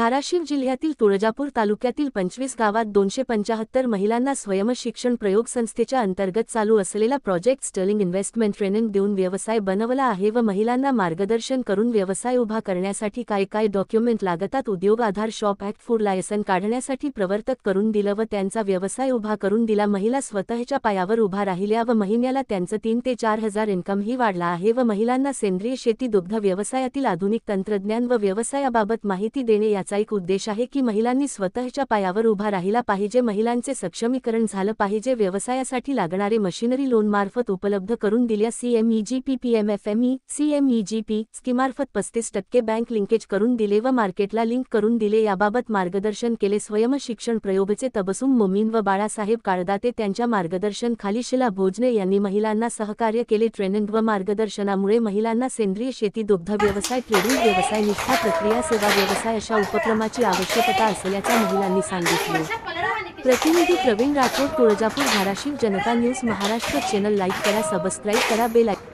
धाराशिव जिल्ह्यातील तुळजापूर तालुक्यातील 25 गावात 275 महिलांना स्वयंशिक्षण प्रयोग संस्थेच्या अंतर्गत चालू असलेला प्रोजेक्ट स्टर्लिंग इन्व्हेस्टमेंट ट्रेनिंग देऊन व्यवसाय बनवला आहे व महिलांना मार्गदर्शन करून व्यवसाय उभा करण्यासाठी काय डॉक्युमेंट लागतात, उद्योग आधार, शॉप ॲक्ट, फूड लायसन काढण्यासाठी प्रवर्तक करून दिलं व त्यांचा व्यवसाय उभा करून दिला। महिला स्वतःच्या पायावर उभा राहिल्या व महिन्याला त्यांचं 3 ते 4 हजार इन्कमही वाढला आहे व महिलांना सेंद्रिय शेती, दुग्ध व्यवसायातील आधुनिक तंत्रज्ञान व व्यवसायाबाबत माहिती देणे याचा एक उद्देश आहे की महिलांनी स्वतःच्या पायावर उभा राहिला पाहिजे, महिलांचे सक्षमीकरण झालं पाहिजे, व्यवसायासाठी लागणारे मशिनरी लोन मार्फत उपलब्ध करून दिल्या। CMEGP PMFME CMEGP स्कीमार्फत 35% bank linkage करून दिले व मार्केटला लिंक करून दिले, याबाबत मार्गदर्शन केले। स्वयंशिक्षण प्रयोगचे तबसुम मोमीन व बाळासाहेब काळदाते त्यांच्या मार्गदर्शनाखाली शिला भोजने यांनी महिलांना सहकार्य केले। ट्रेनिंग व मार्गदर्शनामुळे महिलांना सेंद्रिय शेती, दुग्ध व्यवसाय, ट्रेडिंग व्यवसाय, निष्ठा प्रक्रिया, सेवा व्यवसाय अशा उपक्रमाची आवश्यकता असल्याचं महिलांनी सांगितले। प्रतिनिधी प्रवीण राठोड, तुळजापूर, धाराशिव जनता न्यूज महाराष्ट्र चॅनल लाईक करा, सबस्क्राईब करा, बेल आयकॉन